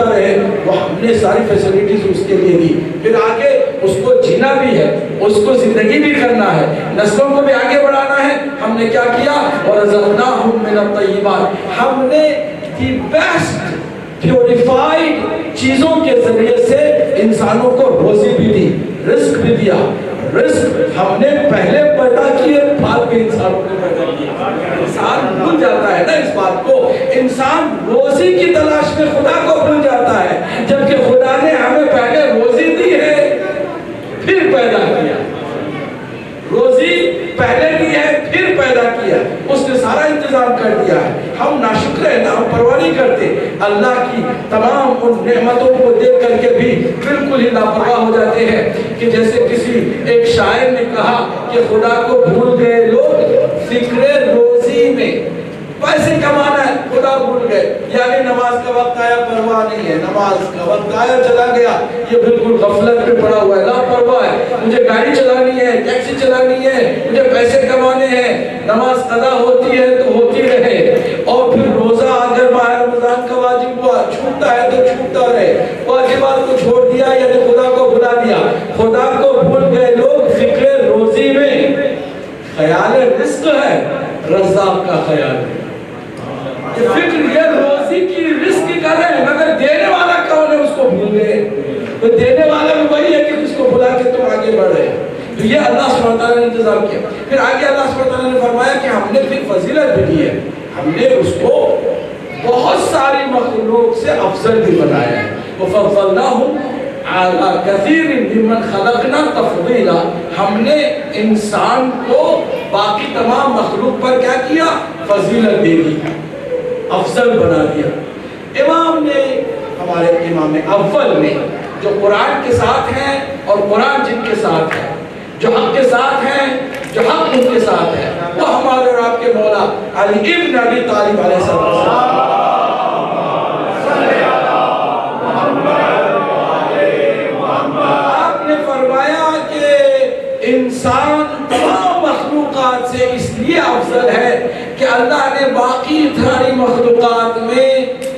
رہے وہ ہم نے ساری فیسلٹیز اس کے لیے دی. پھر آگے اس کو جینا بھی ہے, اس کو زندگی بھی کرنا ہے, نسلوں کو بھی آگے بڑھانا ہے. ہم نے کیا کیا؟ وَرَزَقْنَاهُم مِّنَ الطَّيِّبَاتِ, ہم نے دی بیسٹ پیوریفائڈ چیزوں کے ذریعے سے انسانوں کو روزی بھی دی, رزق بھی دیا. رزق ہم نے پہلے پیدا کیے, بعد میں انسانوں کو پیدا کیا. انسان بھول جاتا ہے نا اس بات کو, انسان روزی کی تلاش میں خدا کو بھول جاتا ہے, جبکہ خدا نے ہمیں پہلے روزی دی ہے پھر پیدا کیا. روزی پہلے دی ہے پھر پیدا کیا, اس نے سارا انتظام کر دیا ہے. ہم ناشکر ہیں نا, ہم پرواہ نہیں کرتے. اللہ کی تمام ان نعمتوں کو دیکھ کر کے بھی بالکل ہی لاپرواہ ہو جاتے ہیں کہ جیسے کسی ایک شاعر نے کہا کہ خدا کو بھول گئے لوگ فکر روزی میں. پیسے کمانا ہے, خدا بھول گئے. یعنی نماز کا وقت آیا, پرواہ نہیں ہے. نماز کا وقت آیا, چلا گیا. یہ بالکل غفلت میں پڑا ہوا ہے, لاپرواہ ہے. مجھے گاڑی چلانی ہے, ٹیکسی چلانی ہے, مجھے پیسے کمانے ہیں. نماز قضا ہوتی ہے تو ہوتی رہے, اور پھر روزہ اگر ماہ رمضان کا واجب ہوا, چھوٹتا ہے تو چھوٹتا رہے. واجبات کو چھوڑ دیا یعنی خدا کو بھلا دیا. خدا کو بھول گئے لوگ فکر روزی میں. خیال رزق ہے, رزاق کا خیال ہے. یہ فکر یہ روزی کی رزق کر رہے ہیں, مگر دینے والا کون ہے اس کو بھول گئے. تو دینے والا بھی وہی ہے کہ اس کو بھلا کے تم آگے بڑھ رہے. تو یہ اللہ سبحانہ تعالیٰ نے انتظام کیا. پھر آگے اللہ سبحانہ تعالیٰ نے فرمایا کہ ہم نے پھر فضیلت بھی دی ہے. ہم نے اس کو بہت ساری مخلوق سے افضل بھی بنایا ہے. وَفَضَّلْنَاهُمْ عَلَىٰ كَثِيرٍ مِّمَّنْ خَلَقْنَا تَفْضِيلًا, ہم نے انسان کو باقی تمام مخلوق پر کیا کیا؟ فضیلت دے دی, افضل بنا دیا. امام نے, ہمارے امام اول نے, جو قرآن کے ساتھ ہیں اور قرآن جن کے ساتھ ہے, جو حق کے ساتھ ہیں, جو حق ان کے ساتھ ہے, وہ ہمارے اور آپ کے مولا علی ابن ابی طالب علیہ السلام. آپ نے فرمایا کہ انسان تمام مخلوقات سے اس لیے افضل ہے کہ اللہ نے باقی ساری مخلوقات میں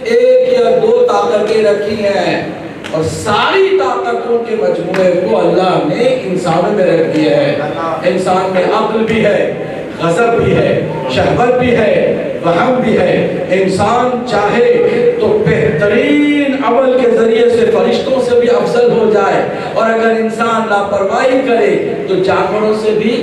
ایک یا دو طاقتیں رکھی ہیں, اور ساری طاقتوں کے مجموعے کو اللہ نے انسانوں میں رکھ دیا ہے. انسان میں عقل بھی ہے, غضب بھی ہے, شہوت بھی ہے, وہم بھی ہے. انسان چاہے تو بہترین عمل کے ذریعے سے فرشتوں سے بھی افضل ہو جائے, اور اگر انسان لاپرواہی کرے تو جانوروں سے بھی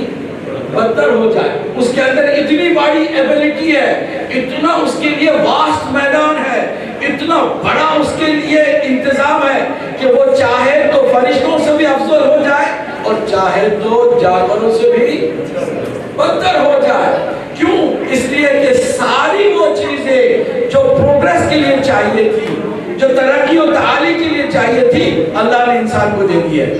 بدتر ہو جائے. اس کے اندر اتنی بڑی ایبلٹی ہے, اتنا اس کے لیے واسٹ میدان ہے, اتنا بڑا اس کے لیے انتظام ہے کہ وہ چاہے تو فرشتوں سے بھی افضل ہو جائے اور چاہے تو جانوروں سے بھی بدتر ہو جائے. کیوں؟ اس لیے کہ ساری وہ چیزیں جو پروگریس کے لیے چاہیے تھی, جو ترقی و تعالی کے لیے چاہیے تھی, اللہ نے انسان کو دے دی ہے.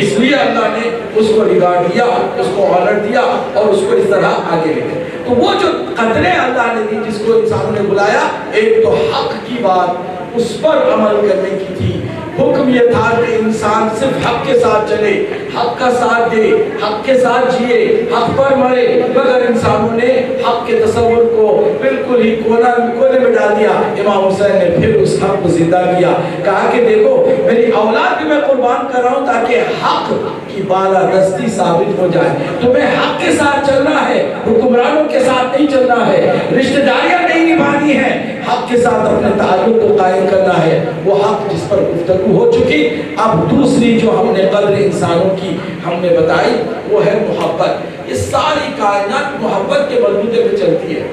اس لیے اللہ نے اس کو ریگارڈ دیا, اس کو آنر دیا, اور اس کو اس طرح آگے لے گئے. تو وہ جو قدریں اللہ نے دی جس کو انسانوں نے بلایا, ایک تو حق کی بات اس پر عمل کرنے کی تھی. حکم یہ تھا کہ انسان صرف حق کے ساتھ چلے, حق کا ساتھ دے, حق کے ساتھ جیے, حق پر مرے. مگر انسانوں نے حق کے تصور کو بالکل ہی کونے میں ڈال دیا. امام حسین نے پھر اس حق کو زندہ کیا, کہا کہ دیکھو میری اولاد بھی میں قربان کر رہا ہوں تاکہ حق کی بالادستی ثابت ہو جائے. تمہیں حق کے ساتھ چلنا ہے, حکمرانوں کے ساتھ نہیں چلنا ہے, رشتہ داریاں نہیں نبھانی ہے, حق کے ساتھ اپنے تعلق کو قائم کرنا ہے. وہ حق جس پر گفتگو ہو چکی. اب دوسری جو ہم نے قدر انسانوں کی ہم نے بتائی وہ ہے محبت. یہ ساری کائنات محبت کے بلبوتے پہ چلتی ہے.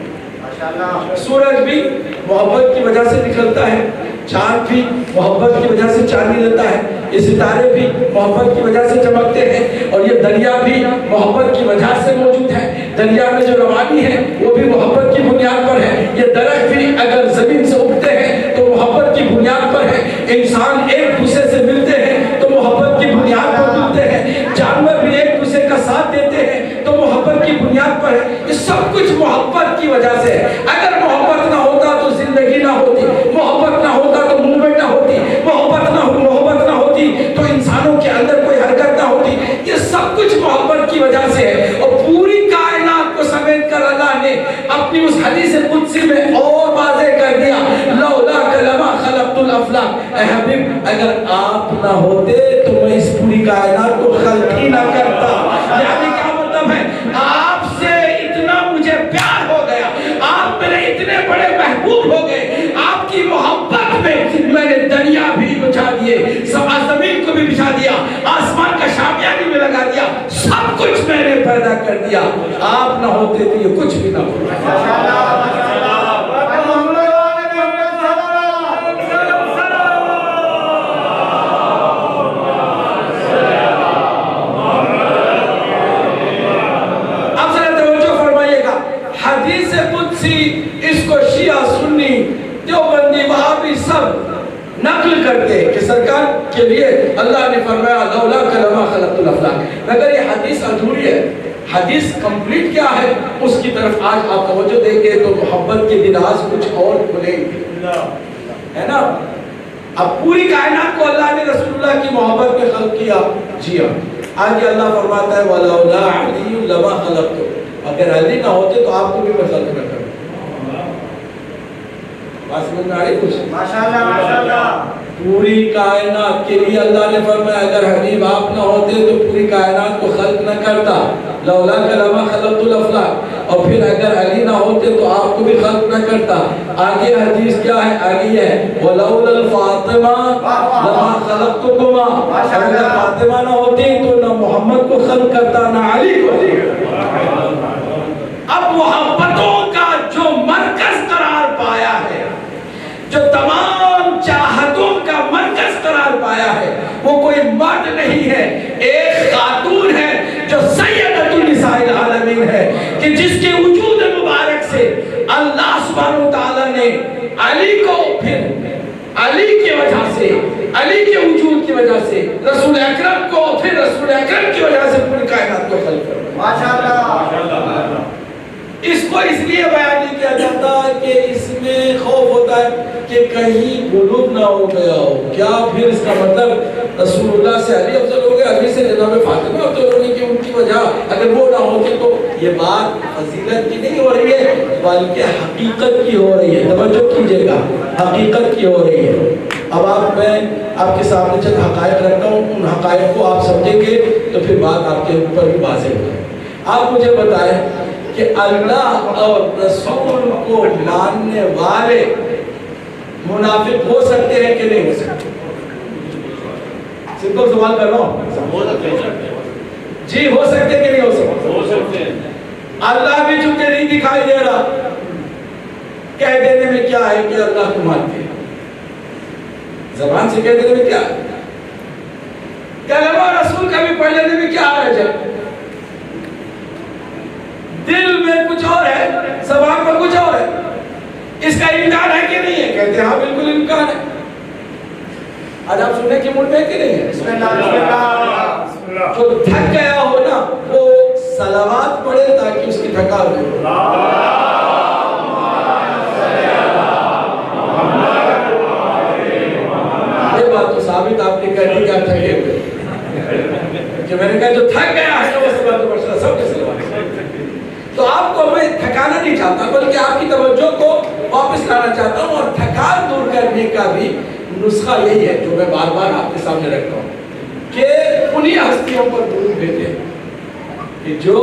سورج بھی محبت کی وجہ سے نکلتا ہے, چاند بھی محبت کی وجہ سے چاندنی لیتا ہے, یہ ستارے بھی محبت کی وجہ سے چمکتے ہیں, اور یہ دریا بھی محبت کی وجہ سے موجود ہے. دریا میں جو روانی ہے وہ بھی محبت کی بنیاد پر ہے. یہ درخت بھی اگر زمین سے اگتے ہیں تو محبت کی بنیاد پر ہے. انسان ایک دوسرے سے ملتے ہیں تو محبت کی بنیاد پر ملتے ہیں. جانور بھی ایک دوسرے کا ساتھ دیتے ہیں تو محبت کی بنیاد پر ہے. یہ سب کچھ محبت کی وجہ سے ہے. اگر محبت نہ ہوتا تو زندگی نہ ہوتی, محبت نہ ہوتا تو موومنٹ نہ ہوتی, محبت نہ ہوتی تو انسانوں کے اندر کوئی حرکت نہ ہوتی. یہ سب کچھ محبت کی وجہ سے ہے. اور پوری کائنات کو سمیٹ کر اللہ نے اپنی اس حدیث قدسی میں اور واضح کر دیا, لولا کلمہ خلقت الافلاق, اے حبیب اگر آپ نہ ہوتے تو میں اس پوری کائنات کو خلق ہی نہ کرتا. یعنی کیا مطلب ہے؟ آپ سے اتنا مجھے پیار ہو گیا, آپ میرے اتنے بڑے محبوب ہو گئے, آپ کی محبت میں نے دریا بھی بچھا دیے, زمین کو بھی بچھا دیا, آسمان کا شامیانی میں لگا دیا, سب کچھ میں نے پیدا کر دیا. آپ نہ ہوتے تو یہ کچھ بھی نہ ہوتا. حدیث قدسی اس کو شیعہ سنی دیوبندی وہابی سب نقل کرتے ہیں کہ سرکار کے لیے اللہ نے فرمایا لولا کلمہ خلقت الافلاک. مگر یہ حدیث ادھوری ہے. حدیث کمپلیٹ کیا ہے اس کی طرف آج آپ توجہ دیں گے تو محبت کے دراز کچھ اور کھلیں گے, ہے نا. اب پوری کائنات کو اللہ نے رسول اللہ کی محبت میں خلق کیا. جی ہاں, آگے اللہ فرماتا ہے وَلَوْلَا عَلِيٌّ لَمَا خَلَقْتُ, اگر علی نہ ہوتے تو آپ کو بھی میں خلق نہ کروں. بات سمجھ میں آ رہی کچھ؟ ماشاءاللہ ماشاءاللہ. پوری کائنات کے لیے اللہ نے فرمایا اگر حبیب آپ نہ ہوتے تو پوری کائنات کو خلق نہ کرتا. لولا کلمہ خلقت الافلاک. اور پھر اگر علی نہ ہوتے تو آپ کو بھی خلق نہ کرتا. آگے حدیث کیا ہے؟ علی ہے وَلَوْلَا الْفَاطِمَةُ لَمَا خَلَقْتُكُمَا. اگر فاطمہ نہ ہوتی تو نہ محمد کو خلق کرتا نہ علی کو. اب محبتوں کا جو مرکز قرار پایا ہے, جو تمام چاہتوں کا مرکز قرار پایا ہے, وہ کوئی مرد نہیں ہے, ایک خاتون ہے جو سیدۃ النساء العالمین ہے, کہ جس کے وجود مبارک سے اللہ سبحانہ وتعالی نے علی کو پھر علی کی وجہ سے, علی کے وجود کی وجہ سے رسول اکرم کو پھر رسول اکرم کی وجہ سے پوری کائنات کو خلق کیا. ماشاءاللہ. اس کو اس لیے بیان نہیں کیا جاتا کہ اس میں خوف ہوتا ہے کہ کہیں غلوب نہ ہو گیا ہو. کیا پھر اس کا مطلب رسول اللہ سے علی افضل ہو گیا, علی سے جناب فاطمہ افضل ہونے کی ان کی وجہ اگر وہ نہ ہوتی تو یہ بات فضیلت کی نہیں ہو رہی ہے بلکہ حقیقت کی ہو رہی ہے. توجہ کیجئے گا, حقیقت کی ہو رہی ہے. اب میں آپ کے سامنے چند حقائق رکھتا ہوں, ان حقائق کو آپ سمجھیں گے تو پھر بات آپ کے اوپر بھی واضح ہوگی. آپ مجھے بتائیں کہ اللہ اور رسول کو ماننے والے منافق ہو سکتے ہیں کہ نہیں ہو سکتے؟ سمپل سوال کر رہا ہوں. جی ہو سکتے کہ نہیں ہو سکتے؟ ہو سکتے. اللہ بھی چونکہ نہیں دکھائی دے رہا, کہہ دینے میں کیا ہے کہ اللہ کو مانتے ہیں. زبان سے کہہ دینے میں کیا ہے, کلمہ رسول کا بھی پڑھ لینے میں کیا حرج ہے. دل میں کچھ اور ہے, زبان پر کچھ اور ہے. اس کا امکان ہے کہ نہیں ہے؟ کہتے ہیں ہاں بالکل امکان ہے. آج آپ سننے کی موڈ میں ہے کہ نہیں ہے؟ بسم اللہ. جو تھک گیا ہو نا وہ صلوات پڑھے تاکہ اس کی تھکان ہو. یہ بات تو ثابت آپ نے کہہ دی کہ آپ تھکے ہوئے, کہ میں نے کہا جو تھک گیا ہے وہ صلوات پڑھتا سب کے صلوات. تو آپ کو میں تھکانا نہیں چاہتا بلکہ آپ کی توجہ کو واپس لانا چاہتا ہوں, اور تھکان دور کرنے کا بھی نسخہ یہی ہے جو میں بار بار آپ کے سامنے رکھتا ہوں کہ انہی ہستیوں پر درود بھیجیں کہ جو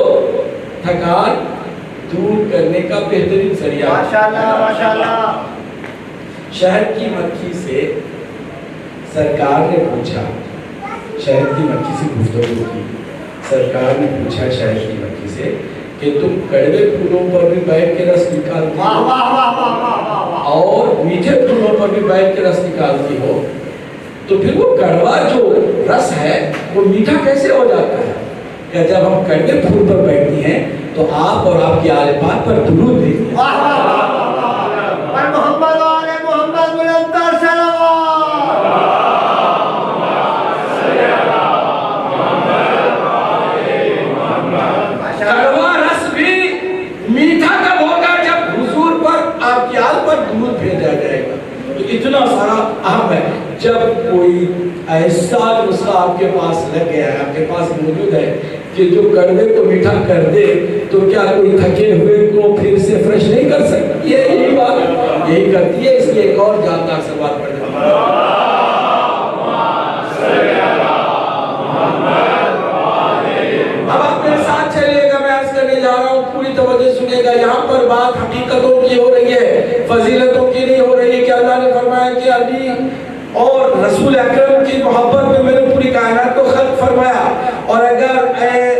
تھکان دور کرنے کا بہترین ذریعہ ہے. ماشاءاللہ ماشاءاللہ. شہد کی مکھی سے سرکار نے پوچھا, شہد کی مکھی سے گفتگو کی, سرکار نے پوچھا شہد کی مکھی سے کہ تم کڑوے پھولوں پر بھی بیٹھ کے رس نکالتی ہو اور میٹھے پھولوں پر بھی بیٹھ کے رس نکالتی ہو, تو پھر وہ کڑوا جو رس ہے وہ میٹھا کیسے ہو جاتا ہے؟ کہ جب ہم کڑوے پھول پر بیٹھتی ہیں تو آپ اور آپ کی آل پاک پر درود بھیجتے ہیں. محمد آل محمد ملندر کڑوا رس بھی میٹھا کب ہوگا؟ جب حضور پر آپ کی آل پر درود بھیجا جائے گا. تو اتنا سارا اہم ہے. جب کوئی ایسا نسخہ آپ کے پاس لگ گیا ہے, آپ کے پاس موجود ہے کہ جو کڑوے کو میٹھا کر دے, تو کیا کوئی تھکے ہوئے کو پھر سے فریش نہیں کر سکتا؟ یہی بات یہی کرتی ہے. اس لیے ایک اور جاندار سوال پڑھ اور رسول اکرم کی محبت میں میں نے پوری کائنات کو خلق فرمایا. اور اگر اے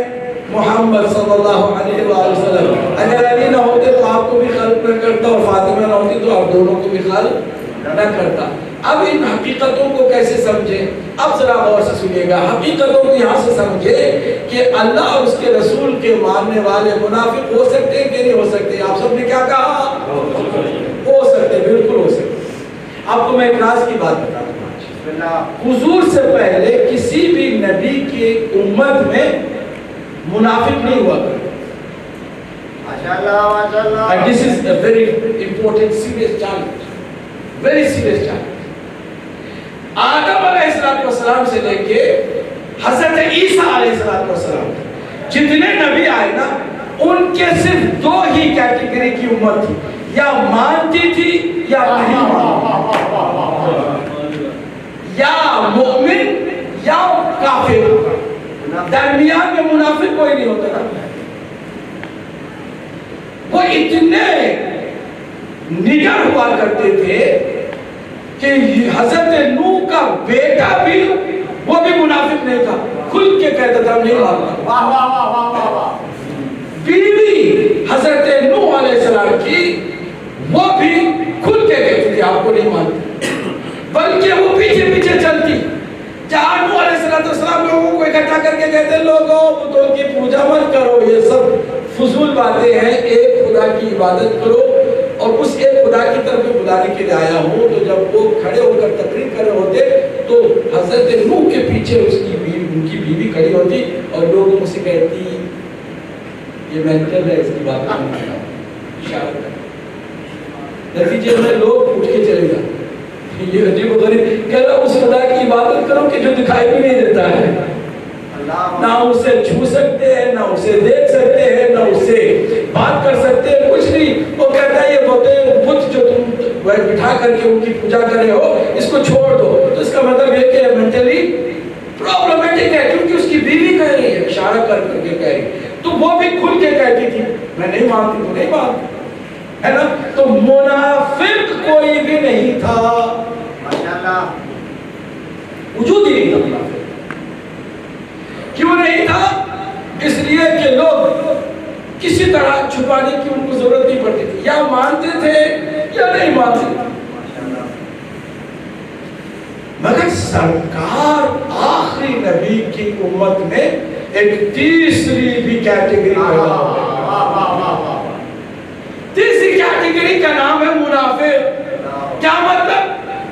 محمد صلی اللہ علیہ وآلہ وسلم اگر علی نہ ہوتے تو آپ کو بھی خلق نہ کرتا اور فاطمہ نہ ہوتی تو آپ دونوں کو بھی خلق نہ کرتا. اب ان حقیقتوں کو کیسے سمجھیں؟ اب ذرا غور سے سنیے گا. حقیقتوں کو یہاں سے سمجھے کہ اللہ اور اس کے رسول کے ماننے والے منافق ہو سکتے ہیں کہ نہیں ہو سکتے؟ آپ سب نے کیا کہا؟ ہو سکتے، بالکل ہو سکتے. آپ کو میں ایک راز کی بات بتا دوں. حضور سے پہلے کسی بھی نبی کی امت میں منافق نہیں ہوا کرتے. And this is a very important serious challenge. Very serious challenge. آدم علیہ السلام سے لے کے حضرت عیسیٰ علیہ السلام جتنے نبی آئے نا ان کے صرف دو ہی کیٹیگری کی امت تھی، یا مانتی تھی یا نہیں مانتی، یا مومن یا کافر. درمیان میں منافق کوئی نہیں ہوتا نا. وہ اتنے نڈر ہوا کرتے تھے کہ حضرت نوح کا بیٹا بھی وہ بھی منافق نہیں تھا، کھل کے کہتا تھا نہیں مانتا. بیوی حضرت نوح علیہ السلام کی وہ بھی کھل کے کہتی تھی آپ کو نہیں مانتی، بلکہ وہ پیچھے پیچھے چلتی. جہاں نوح علیہ السلام لوگوں کو اکٹھا کر کے کہتے ہیں لوگوں بتوں کی پوجا مت کرو، یہ سب فضول باتیں ہیں، ایک خدا کی عبادت کرو. اور اس ایک خدا کی طرف بلانے کے لیے آیا ہوں. تو جب وہ کھڑے ہو کر تقریر کر رہے ہوتے تو حضرت نوح کے پیچھے ان کی بیوی کھڑی ہوتی اور لوگ ان سے کہتی یہ مینٹل ہے، اس کی بات نہیں کرنا، اشارہ کرنا. نتیجے میں لوگ اٹھ کے چلے جاتے. یہ عجیب و غریب کہہ رہا اس خدا کی عبادت کرو کہ جو دکھائی بھی نہیں دیتا ہے. نہ اسے چھو سکتے ہیں، نہ اسے دیکھ سکتے ہیں، نہ اسے بات کر سکتے ہیں، کچھ نہیں. وہ کہتا ہے یہ بت جو تم بٹھا کر کے ان کی پوجا کر رہے ہو اس کو چھوڑ دو. تو اس کا مطلب یہ کہ مینٹلی پرابلمٹک ہے، کیونکہ اس کی بیوی کہہ رہی ہے، اشارہ کر کر کے کہہ رہی ہے. تو وہ بھی کھل کے کہتی تھی میں نہیں مانتی، تو نہیں مانتی ہے نا. تو منافق کوئی بھی نہیں تھا، وجود ہی نہیں تھا منافق. کیوں نہیں تھا؟ اس لیے کہ لوگ کسی طرح چھپانے کی ان کو ضرورت نہیں پڑتی تھی، یا مانتے تھے یا نہیں مانتے. مگر سرکار آخری نبی کی امت میں ایک تیسری بھی کیٹیگری پیدا ہو گئی. تیسری کیٹیگری کا نام ہے منافق. کیا مطلب؟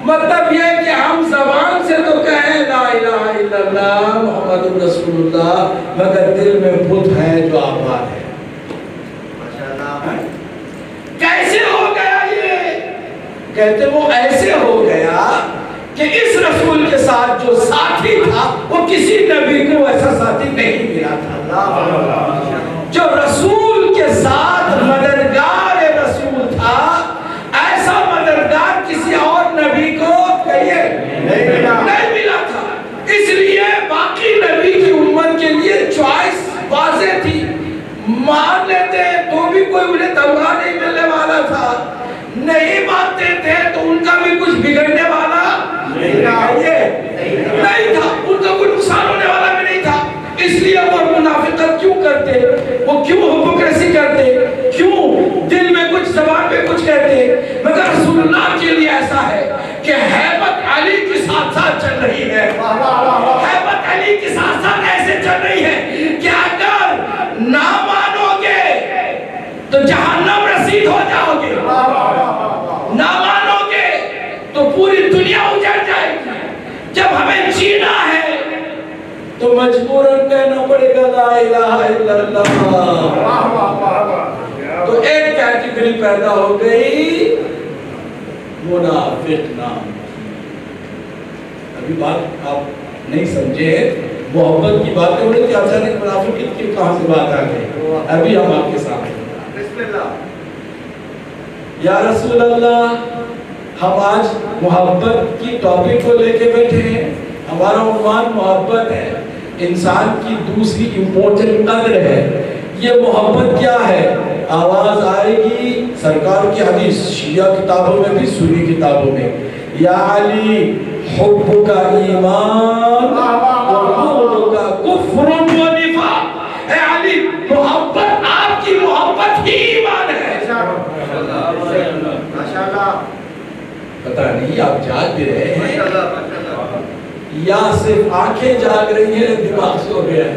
مطلب یہ کہ ہم زبان سے تو کہیں لا الہ الا اللہ محمد رسول اللہ، مگر دل میں بت ہے جو آباد ہے. کیسے ہو گیا یہ؟ کہتے وہ ایسے ہو گیا کہ اس رسول کے ساتھ جو ساتھی تھا وہ کسی نبی کو ایسا ساتھی نہیں ملا تھا. جو رسول کے ساتھ مددگار رسول تھا ایسا مددگار کسی اور نبی کو کہیے نہیں ملا تھا. اس لیے باقی نبی کی امت کے لیے چوائس واضح تھی. مان لیتے تو بھی کوئی انہیں تمغہ نہیں ملنے والا تھا، نہیں مانتے تھے تو ان کا بھی کچھ بگڑنے والا نہیں تھا، ان کا کوئی نقصان ہونے والا بھی نہیں تھا. اس لیے وہ منافقت کیوں کرتے، وہ کیوں ہپوکریسی کرتے، کیوں دل میں کچھ زبان پہ کچھ کہتے. مگر رسول اللہ کے لیے ایسا ہے کہ ہیبت علی کے ساتھ ساتھ چل رہی ہے. ہیبت علی کے ساتھ ساتھ ایسے چل رہی ہے کہ اگر نہ مانو گے تو جہنم رسید ہو جاؤ گے، نہ مانو گے تو پوری دنیا اجڑ جائے گی. جب ہمیں جینا ہے تو مجبوراً کہنا پڑے گا لا الہ الا اللہ. تو ایک کیٹیگری پیدا ہو گئی منافق نام. ابھی بات آپ نہیں سمجھے، محبت کی باتیں ہو رہی تھی، اچانک منافقت کی کہاں سے بات آ گئی. ابھی ہم آپ کے سامنے یا رسول اللہ ہم آج محبت کی ٹاپک کو لے کے بیٹھے ہیں. ہمارا عنوان محبت ہے، انسان کی دوسری امپورٹنٹ قدر ہے. یہ محبت کیا ہے؟ آواز آئے گی سرکار کی حدیث، شیعہ کتابوں میں بھی سنی کتابوں میں، یا علی حبک ایمان وبغضک کفر و نفاق۔ اے علی محبت، آپ کی محبت ہی ایمان ہے۔ پتہ نہیں آپ جاگ بھی رہے ہیں یا صرف آنکھیں جاگ رہی ہیں، دماغ سو گیا ہے۔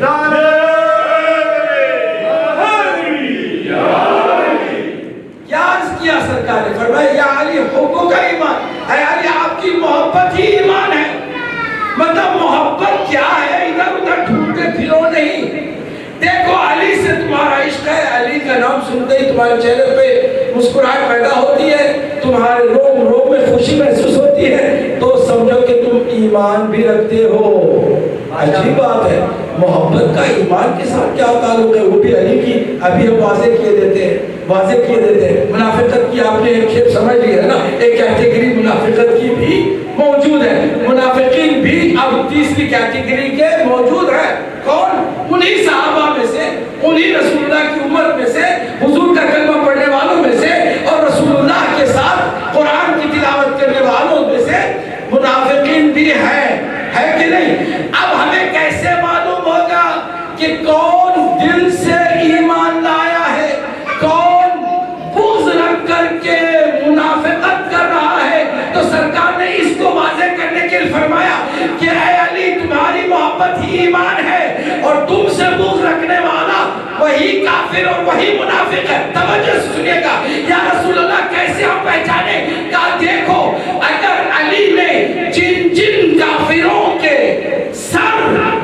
کیا عرض کیا سرکار نے؟ فرمایا یا علی حبک ایمان، اے علی آپ کی محبت ہی ایمان ہے۔ مطلب محبت کیا ہے؟ ادھر ادھر ڈھونڈتے پھرو نہیں۔ دیکھو علی سے تمہارا عشق ہے، علی کا نام سنتے ہی تمہارے چہرے پہ مسکراہٹ پیدا ہوتی ہے، تمہارے روم روم میں خوشی محسوس ہوتی ہے، تو سمجھو کہ تم ایمان بھی رکھتے ہو۔ عجیب بات ہے، محبت کا ایمان کے ساتھ کیا تعلق ہے؟ وہ بھی علی کی ابھی ہم واضح کیے دیتے ہیں۔ منافقت کی آپ نے ایک کھیپ سمجھ لی ہے نا، ایک کیٹیگری منافقت کی بھی موجود ہے۔ منافقین بھی اب تیسری کیٹیگری کے موجود ہیں۔ کون؟ انہی صحابہ میں سے، انہی رسول اللہ کی امت میں سے، حضور کا کلمہ پڑھنے والوں میں سے، اور رسول اللہ کے ساتھ قرآن کی تلاوت کرنے والوں میں سے منافقین بھی ہیں، ہے کہ نہیں؟ اب ہمیں کیسے معلوم ہوگا کہ کون دل سے ایمان لایا ہے، کون بغض رکھ کر کے منافقت کر رہا ہے؟ تو سرکار نے اس کو واضح کرنے کے لیے فرمایا کہ اے علی تمہاری محبت ہی ایمان ہے، اور تم سے بغض رکھنے والا وہی کافر اور وہی منافق ہے۔ توجہ سنیے گا، یا رسول اللہ کیسے ہم پہچانے؟ کہا دیکھو اگر علی نے جن کافروں کے سر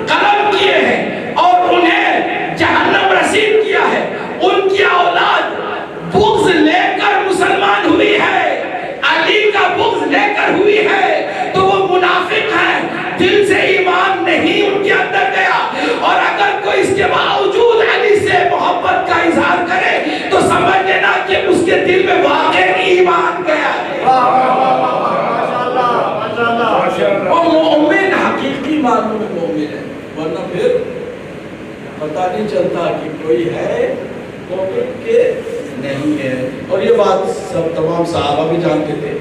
قلم کیے ہیں اور انہیں جہنم رسید کیا ہے، ان کی اولاد بغض لے کر مسلمان ہوئی ہے، علی کا بغض لے کر ہوئی ہے، تو وہ منافق ہیں، دل سے ایمان نہیں ان کے اندر گیا۔ اور اگر کوئی اس کے باوجود علی سے محبت کا اظہار کرے تو سمجھ لینا کہ اس کے دل میں واقعی ایمان گیا ہے۔ وہ مومن حقیقی معنوں میں مومن ہے، ورنہ پھر پتہ نہیں چلتا کہ کوئی ہے مومن کے نہیں ہے۔ اور یہ بات سب تمام صحابہ بھی جانتے تھے۔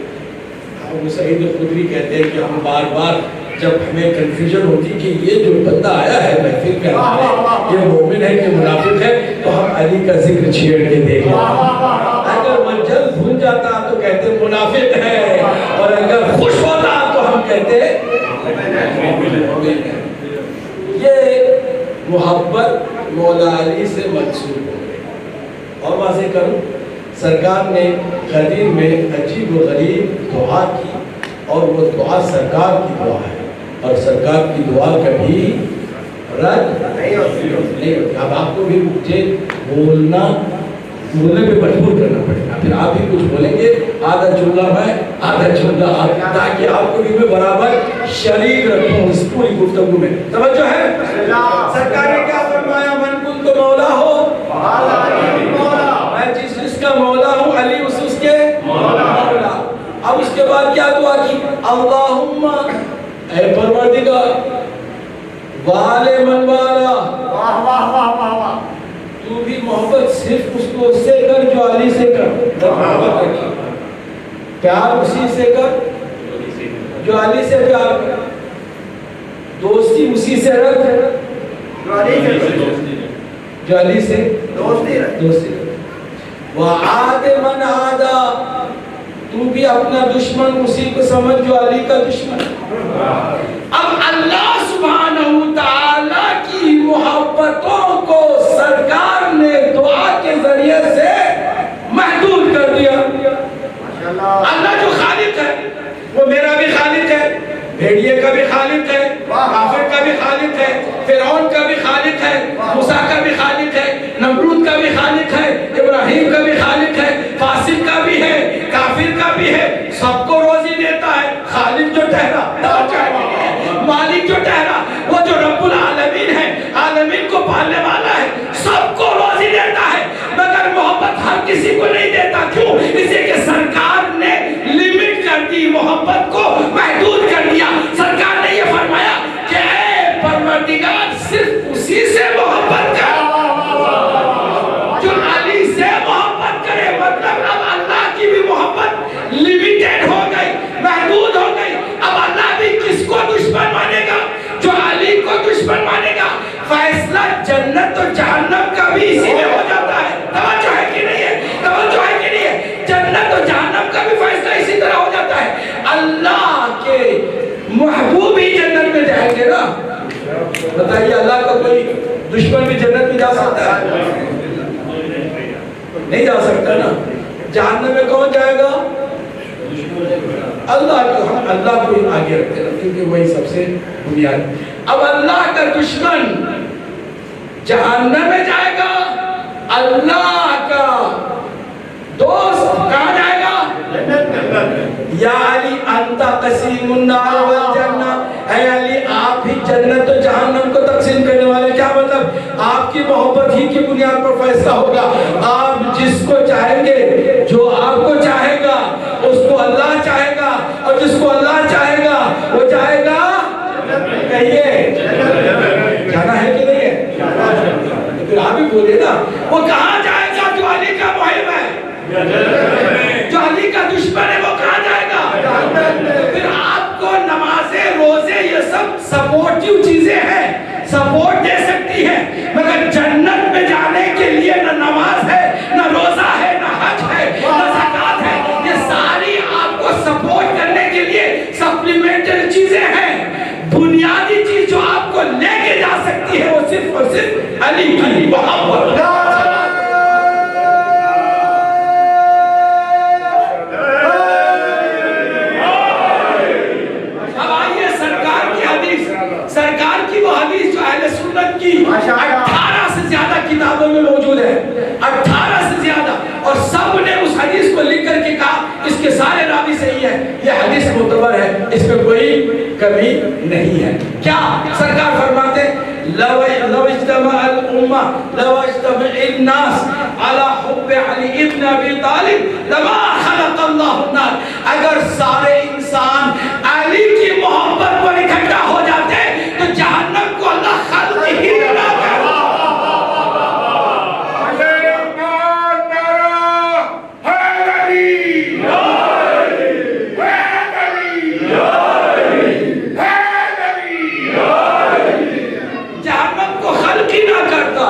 ابو سعید خدری کہتے ہیں کہ ہم بار بار جب ہمیں کنفیوژن ہوتی کہ یہ جو بندہ آیا ہے محفل میں ہمارے، یہ مومن ہے کہ منافق ہے، تو ہم علی کا ذکر چھیڑ کے دیکھیں۔ اگر وہ جلد بھول جاتا تو کہتے منافق ہے، اور اگر خوش ہوتا تو ہم کہتے مومن ہے۔ یہ محبت مولا علی سے منسوب ہو گئی۔ اور واضح کروں، سرکار نے غدیر میں عجیب و غریب دعا کی، اور وہ دعا سرکار کی دعا ہے، اور سرکار کی دعا کبھی رد نہیں ہوتی۔ اب آپ کو بھی مجھے بولنے پہ مجبور کرنا پڑے گا، پھر آپ بھی کچھ بولیں گے، آدھا جملہ میں آدھا جملہ آپ، تاکہ آپ کو بھی میں برابر شریک رکھوں اس پوری گفتگو میں۔ توجہ ہے؟ سرکار نے کیا فرمایا؟ من کنت مولا ہو، میں جس کا مولا ہوں، علی اس کے مولا۔ اب اس کے بعد کیا دعا کی؟ اللہم اے پروردگار، والے من والا، تو بھی محبت صرف اس سے کر جو علی سے کر، پیار اسی سے کر جو علی سے پیار کر، دوستی اسی سے رکھ جو علی سے دوستی رکھ، وعاد من عادا، تو بھی اپنا دشمن اسی کو سمجھ جو علی کا دشمن۔ اب اللہ سبحانہ وتعالی کی محبتوں کو سرکار نے دعا کے ذریعے سے محدود کر دیا۔ اللہ جو خالق ہے وہ میرا بھی خالق ہے، بھیڑیے کا بھی خالق ہے، کافر کا بھی خالق ہے، فرعون کا بھی خالق ہے، موسیٰ کا بھی خالق ہے، نمرود کا بھی خالق ہے، ابراہیم کا بھی خالق ہے، فاسق کا بھی ہے، کافر کا بھی ہے، سب کو روزی دیتا ہے۔ خالق جو ٹھہرا، مالک جو ٹھہرا، وہ جو رب العالمین ہے، عالمین کو پالنے والا ہے، سب کو روزی دیتا ہے، مگر محبت ہر کسی کو نہیں دیتا۔ کیوں؟ اس لیے کہ سرکار نے لیمٹ کر دی، محبت کو محدود کر دیا۔ سرکار نے یہ فرمایا کہ اے پروردگار، صرف اسی سے محبت کر جو علی سے محبت کرے۔ مطلب اب اللہ کی بھی محبت لیمیٹڈ ہو گئی، محدود ہو گئی۔ اب اللہ بھی کس جنت اور جہنم کا بھی اسی میں ہو جاتا ہے. توجہ ہے کہ نہیں ہے؟ توجہ ہے کہ نہیں ہے؟ جنت اور جہنم کا بھی فیصلہ اسی طرح ہو جاتا ہے. اللہ کے محبوب ہی جنت میں جائیں گے نا. بتائیے اللہ کا کوئی دشمن بھی جنت میں جا سکتا ہے؟ نہیں جا سکتا نا. جہنم میں کون جائے گا؟ اللہ کا. ہم اللہ کو آگے رکھتے ہیں کیونکہ وہی سب سے بنیاد. اب اللہ کا دشمن جہنم میں جائے گا, اللہ کا دوست کہاں جائے گا؟ یا علی انت قسیم النار والجنہ. اے علی آپ ہی جنت و جہنم کو تقسیم کرنے والے. کیا مطلب؟ آپ کی محبت ہی کی بنیاد پر فیصلہ ہوگا. آپ جس کو چاہیں گے, جو آپ کو چاہے گا اس کو اللہ چاہے گا, اور جس کو اللہ چاہے گا وہ چاہے گا. کہیے جانا ہے کہ نہیں ہے؟ پھر آپ ہی بولے نا. وہ کہاں جائے گا جو علی کا محب ہے؟ جو علی کا دشمن ہے وہ کہاں جائے گا؟ پھر آپ کو نمازیں, روزے, یہ سب سپورٹیو چیزیں ہیں, سپورٹ دے سکتی ہیں, مگر جنت میں جانے کے لیے نہ نماز ہے, نہ روزہ ہے, نہ حج ہے, نہ زکات ہے. یہ ساری آپ کو سپورٹ کرنے کے لیے سپلیمنٹری چیزیں ہیں. بنیادی چیز جو آپ کو لے کے جا سکتی ہے وہ صرف اور صرف علی کی محبت. اب آئیے سرکار کی حدیث, سرکار کی وہ حدیث جو اہل سنت کی 18 سے زیادہ کتابوں میں موجود ہے, 18 سے زیادہ, اور سب نے اس حدیث کو لکھ کر کے کہا اس کے سارے راوی صحیح ہیں, یہ حدیث معتبر ہے, اس میں کوئی کمی نہیں ہے. کیا سرکار فرماتے ہیں؟ لو اجتمع الامہ لو اجتمع الناس على حب علی ابن ابی طالب لما خلق اللہ النار. اگر سارے انسان علی کی محبت پر اکٹھا ہو جاتے تو جہنم کو اللہ خلق ہی نہ کرتا.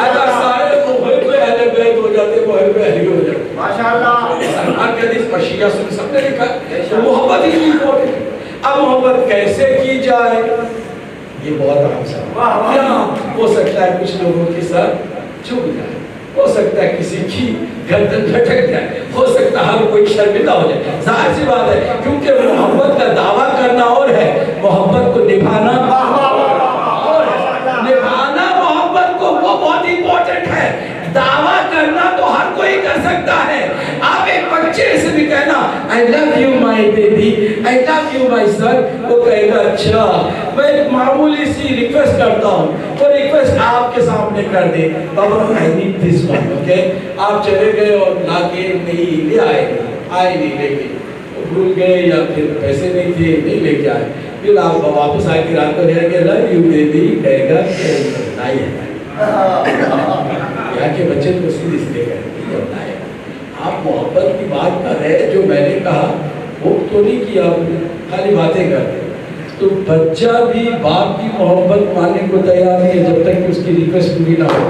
اگر سارے محب اہل بیت ہو جاتے, محب علی ہو جاتے. سرکار کے حدیث پشیہ سن سب نے لکھا محبت ہی کی امپورٹنٹ. اب محبت کیسے کی جائے یہ بہت اہم سوال ہے. ہو سکتا ہے کچھ لوگوں کے ساتھ چھپ جائے, ہو سکتا ہے کسی کی گردن بھٹک جائے, ہو سکتا ہے ہر کوئی شرمندہ ہو جائے. ظاہر سی بات ہے کیونکہ محبت کا دعویٰ کرنا اور ہے, محبت کو نبھانا اور ہے. نبھانا محبت کو وہ بہت امپورٹنٹ ہے. دعویٰ کرنا تو ہر کوئی کر سکتا ہے. آپ ایک بچے سے بھی کہنا I love you my baby, I love you my son, وہ کہے گا اچھا میں ایک معمولی سی ریکویسٹ کرتا ہوں, وہ ریکویسٹ آپ کے سامنے کر دے. بابا I need this one, okay? آپ چلے گئے اور لا کے نہیں لے آئے نہیں لے کے, بھول گئے یا پھر پیسے نہیں تھے نہیں لے کے آئے, پھر آپ واپس آئے کے رات کو کہیں گے love you baby, کہے گا کہ نہیں ہے. یہاں کے بچے تو اس لیے کرتے ہیں. آپ محبت کی بات کر رہے, جو میں نے کہا وہ تو نہیں کیا, خالی باتیں کرتے. تو بچہ بھی باپ کی محبت ماننے کو تیار نہیں ہے جب تک کہ اس کی ریکویسٹ پوری نہ ہو.